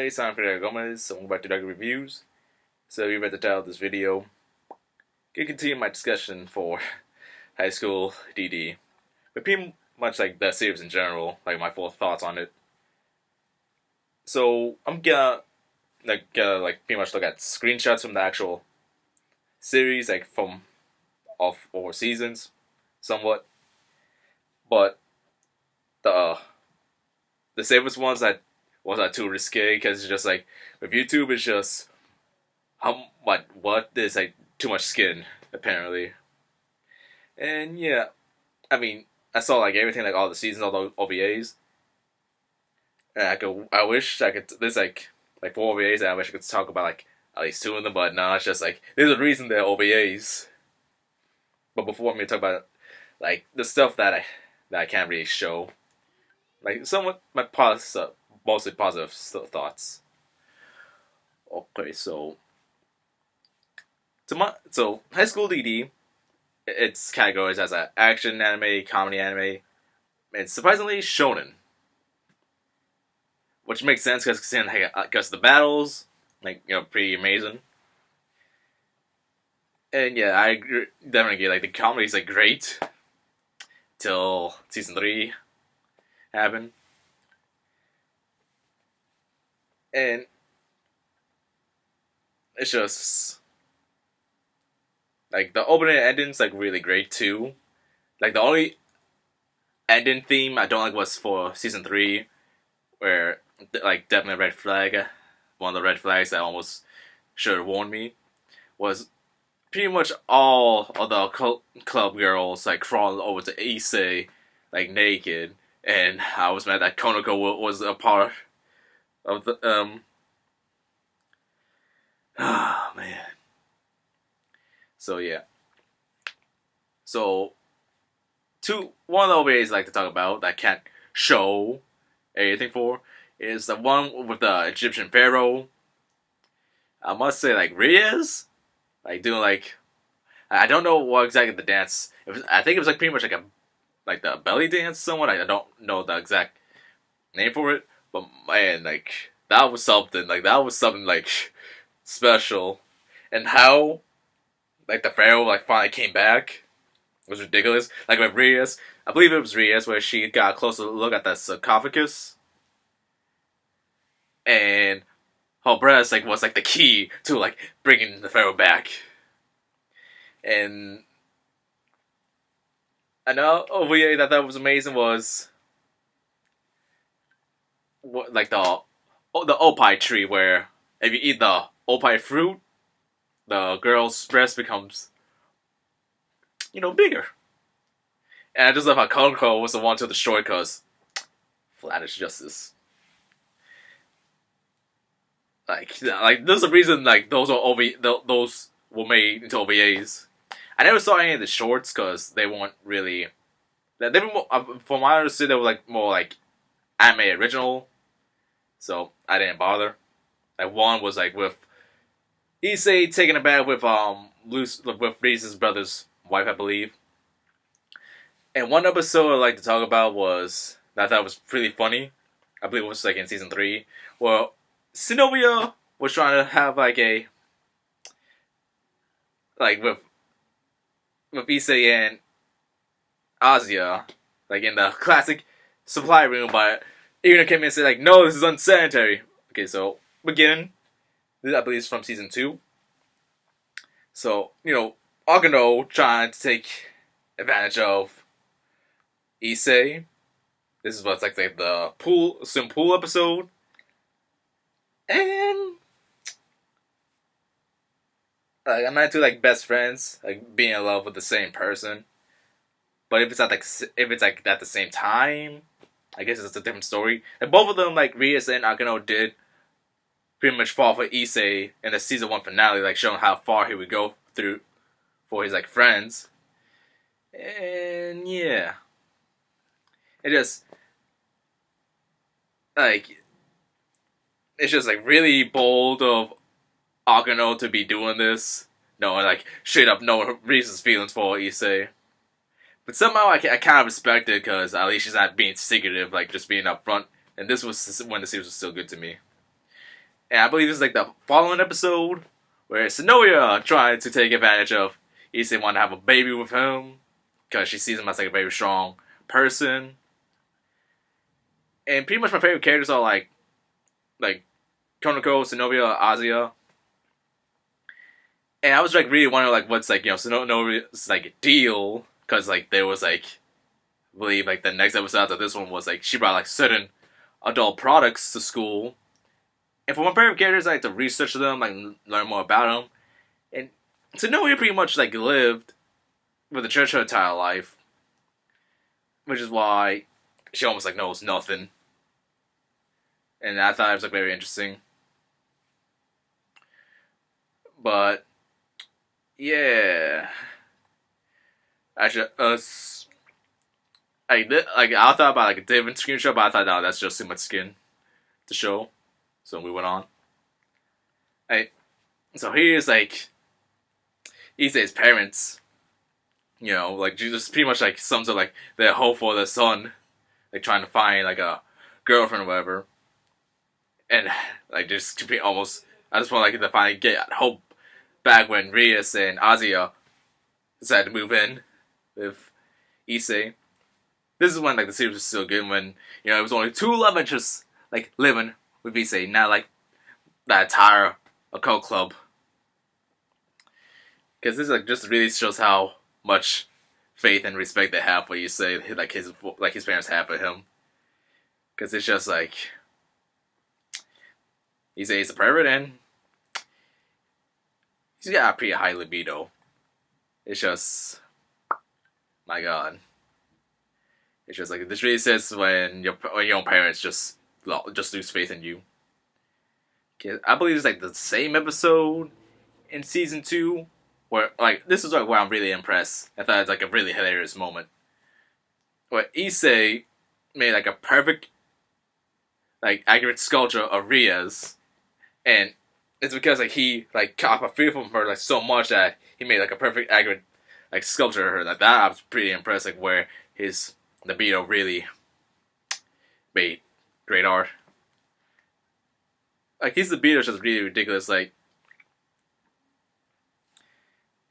guys, I'm Federico Gomez, and welcome back to Dark Reviews. So you read the title of this video. Can continue my discussion for High School DxD, but pretty much like the series in general, like my full thoughts on it. So I'm gonna pretty much look at screenshots from the actual series, like from all 4 seasons, somewhat. But the safest ones that wasn't too risque because it's just like with YouTube, it's just there's like too much skin apparently, and yeah, I mean I saw like everything, like all the seasons, all the OVAs, and I wish I could. There's like 4 OVAs, and I wish I could talk about like at least 2 of them, but no, it's just like there's a reason they're OVAs. But before I'm gonna talk about like the stuff that I can't really show, like somewhat my mostly positive thoughts. Okay, so High School DxD, it's categorized as an action anime, comedy anime, and surprisingly shonen, which makes sense because the battles, pretty amazing. And yeah, I definitely agree. Like the comedy's like great till season 3 happened. And it's just like the opening and ending's like really great too. Like the only ending theme I don't like was for season 3, where like definitely a red flag. One of the red flags that almost should have warned me was pretty much all of the club girls like crawling over to Issei like naked, and I was mad that Konoko was a part of the oh man. So yeah. So one of the OVAs I like to talk about that I can't show anything for is the one with the Egyptian pharaoh. I must say, like Reyes, like doing like I don't know what exactly the dance. I think it was like pretty much like the belly dance, somewhat. I don't know the exact name for it, but man, like that was something. Like that was something like special, and how like the pharaoh like finally came back was ridiculous. Like with Reyes, I believe it was Reyes where she got a closer look at the sarcophagus, and her breast like was like the key to like bringing the pharaoh back. And another OVA that was amazing was like the opie tree, where if you eat the opie fruit, the girl's breast becomes bigger. And I just love how Konko was the one to destroy because flat is justice. Like there's a reason like those were made into OVAs. I never saw any of the shorts because they weren't really. They were more, from what I understood, they were like more like anime original, so I didn't bother. Like one was like with Issei taking a bath with Reese's brother's wife, I believe. And one episode I'd like to talk about was that I thought was pretty funny. I believe it was like in season 3, where Sinovia was trying to have like a with Issei and Asia, like in the classic supply room, but Irina came in and said like, no, this is unsanitary. Okay, so beginning, I believe it's from season 2. So, Agano trying to take advantage of Issei. This is what's like the pool episode. And like I'm not too like best friends, like being in love with the same person. But if it's at the same time, I guess it's a different story. And both of them, like Rias and Agano, did pretty much fall for Issei in the season 1 finale, like showing how far he would go through for his like friends. And yeah, it just it's just like really bold of Agano to be doing this, knowing like straight up knowing Rias' feelings for Issei. But somehow I kind of respect it because at least she's not being secretive, like just being upfront. And this was when the series was still good to me. And I believe this is like the following episode where Sonoya tried to take advantage of Issei wanting to have a baby with him because she sees him as like a very strong person. And pretty much my favorite characters are like Konoko, Sonoya, Azuya. And I was like really wondering like what's like Sonoya's like deal, because like there was like I believe like the next episode after this one was like she brought like certain adult products to school. And for my favorite characters, I like to research them, like learn more about them. And Sonoya pretty much like lived with the church her entire life, which is why she almost like knows nothing. And I thought it was like very interesting. But yeah, actually, I thought about like a different screenshot, but I thought no, that's just too much skin to show. So we went on. So here's like Issei's parents. You know, like Jesus pretty much like sums up like their hope for their son, like trying to find like a girlfriend or whatever. And like just to be almost, I just want like to finally get hope back when Rias and Azuya decided to move in with Issei. This is when like the series was still good, when it was only 2 love interests like living with Issei, not like that entire occult club. Because this like just really shows how much faith and respect they have for Issei, like his parents have for him. Because it's just like Issei is a pervert and he's got a pretty high libido. It's just, my God. It's just like this really says when your own parents just lose faith in you. I believe it's like the same episode in season 2 where like this is like where I'm really impressed. I thought it's like a really hilarious moment where Issei made like a perfect, like accurate sculpture of Rias, and it's because like he like caught a feel from her like so much that he made like a perfect accurate like sculpture of her. Like that I was pretty impressed. Like where his libido really made great art. Like his libido is just really ridiculous. Like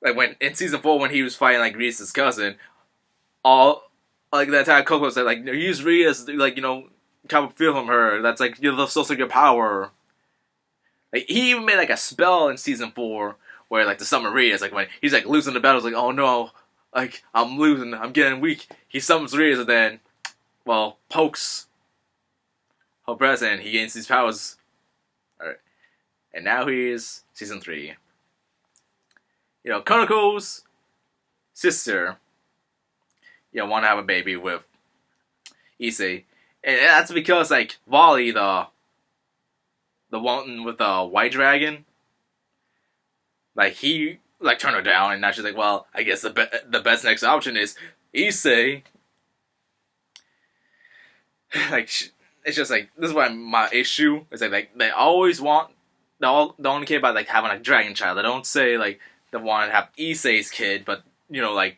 when in season 4 when he was fighting like Rias' cousin, all like the entire Coco said like use Rias like kind of feel from her. That's like the source of your power. Like he even made like a spell in season 4 where like the summon Rias, like when he's like losing the battles, like oh no, like I'm losing, I'm getting weak. He summons Rias and then, well, pokes her breast and he gains these powers. Alright. And now here's season 3. Konoko's sister, want to have a baby with Issei. And that's because, like, Wally, the one with the white dragon, like, he, like, turned her down, and now she's like, well, I guess the best next option is Issei. Like, it's just, like, this is why my issue is, like they always want, they only care about, like, having a dragon child. They don't say, like, they want to have Issei's kid, but, like,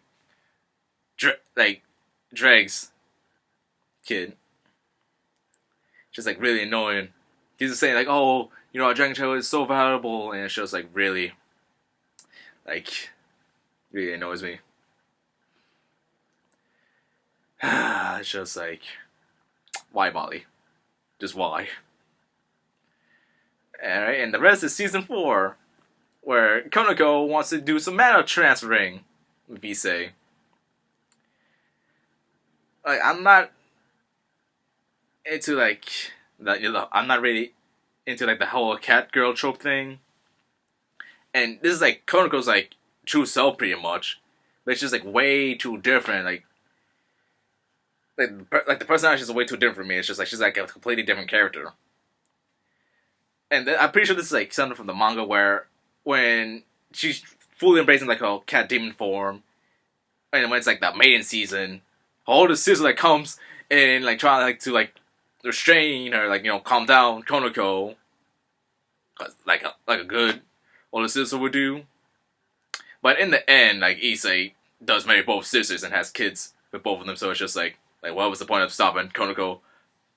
Dreg's kid. Just, like, really annoying. He's just saying, like, oh, a dragon child is so valuable, and it's just, like, really, like, really annoys me. It's just, like, why, Molly? Just why? Alright, and the rest is season 4, where Konoko wants to do some mana transferring with Issei. Like, I'm not into, like, I'm not really into, like, the whole cat girl trope thing. And this is, like, Konoko's, like, true self, pretty much. But it's just, like, way too different. Like the personality is way too different for me. It's just, like, she's, like, a completely different character. And I'm pretty sure this is, like, something from the manga where when she's fully embracing, like, her cat demon form, and when it's, like, the maiden season, all the sister, like, comes and, like, trying, like, to, like, restrain her, like, calm down Konoko, like a good older sister would do. But in the end, like, Issei does marry both sisters and has kids with both of them, so it's just like what was the point of stopping Konoko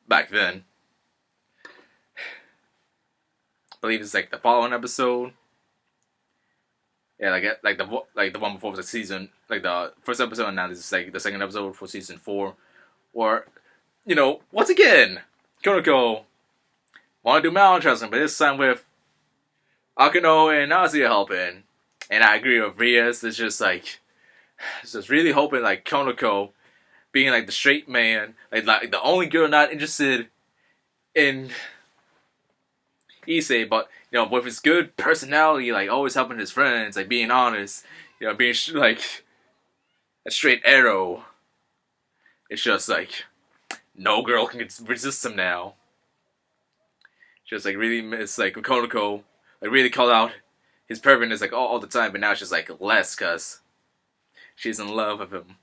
back then? believe it's like the following episode. Yeah, like the one before was the season, like the first episode, and now this is like the second episode for season 4. Or, once again, Konoko want to do malnutrition, but this time with Akino and Nasia helping. And I agree with Rias. It's just like, just really hoping like Konoko being like the straight man, like the only girl not interested in Issei, but with his good personality, like always helping his friends, like being honest, being like a straight arrow. It's just like no girl can resist him now. Just like really miss like Konoko, like really call out his perverness like all the time, but now it's just like less because she's in love with him.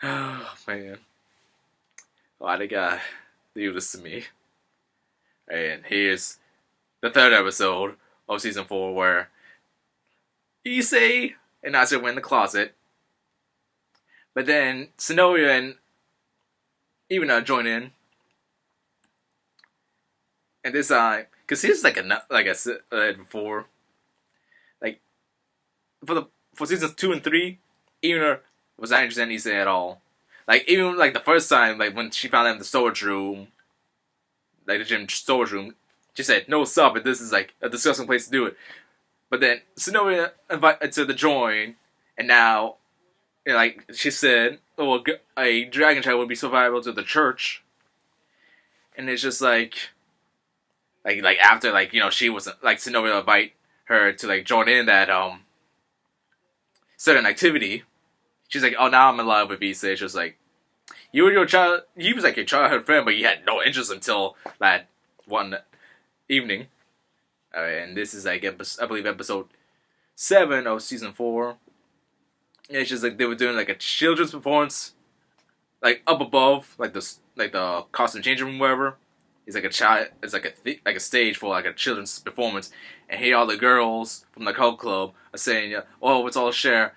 Oh man, why they gotta do this to me? And here's the third episode of season 4 where Issei and Nasia went in the closet, but then Sonoya and Ibuna join in. And this time, because here's like I said before, like for seasons 2 and 3, Ibuna was not interested in Issei at all. Like even like the first time, like when she found him in the storage room, like the gym storage room, she said, "No, stop it. This is like a disgusting place to do it." But then Sonoya invited to the join, and now, like she said, "Oh, a dragon child would be so valuable to the church." And it's just like after she was like Sonoya invite her to like join in that certain activity. She's like, "Oh, now I'm in love with Issei." It's just like, he was like your childhood friend, but you had no interest until that one evening. And this is like I believe episode 7 of season 4. And it's just like they were doing like a children's performance, like up above, like the costume changing room, wherever. It's like a child. It's like a stage for like a children's performance, and here all the girls from the cult club are saying, "Oh, let's all share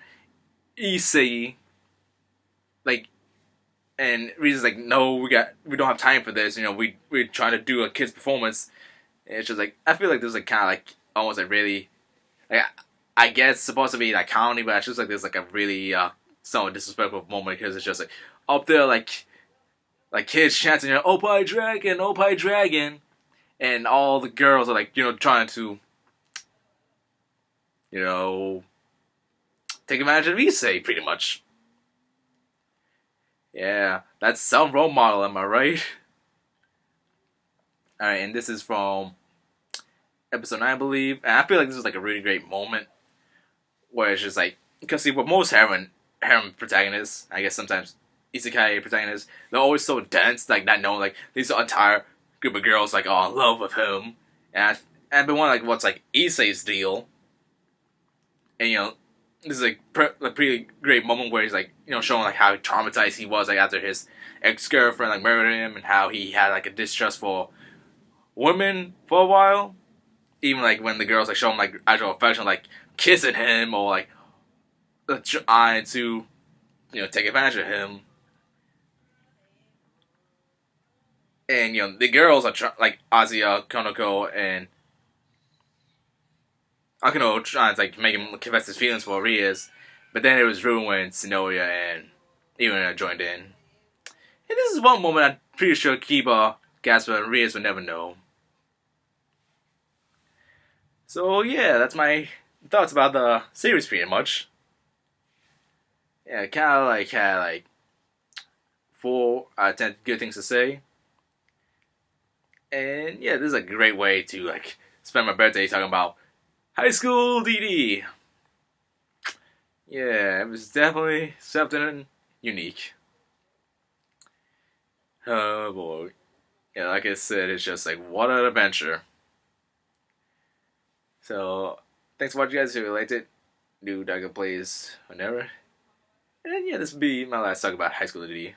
Issei." Like, and Risa's like, "No, we don't have time for this. We're trying to do a kid's performance." And it's just like I feel like there's like kind of like almost like really like I guess it's supposed to be like comedy, but it's just like there's like a really somewhat disrespectful moment because it's just like up there like kids chanting, "Opie Dragon, Opie Dragon," and all the girls are like trying to take advantage of Issei pretty much. Yeah, that's some role model, am I right? Alright, and this is from episode 9, I believe. And I feel like this is like a really great moment where it's just like, because see, with most harem protagonists, I guess sometimes isekai protagonists, they're always so dense, like not knowing like these entire group of girls like in love with him. And I've been wondering like what's like Issei's deal. And this is like a pretty great moment where he's like showing like how traumatized he was like after his ex-girlfriend like murdered him, and how he had like a distrust for women for a while. Even like when the girls like show him like actual affection, like kissing him or like trying to take advantage of him. And the girls are like Asia, Konoko, and Akino trying to like make him confess his feelings for Rias, but then it was ruined when Sonoya and Ibuna joined in. And this is one moment I'm pretty sure Kiba, Gasper, and Rias would never know. So yeah, that's my thoughts about the series pretty much. Yeah, kind of like had like 4 out of 10 good things to say. And yeah, this is a great way to like spend my birthday talking about High School DxD. Yeah, it was definitely something unique. Oh boy. Yeah, like I said, it's just like what an adventure. So, thanks for watching, guys. If you liked it, do Daga Plays whenever. And yeah, this will be my last talk about High School DxD.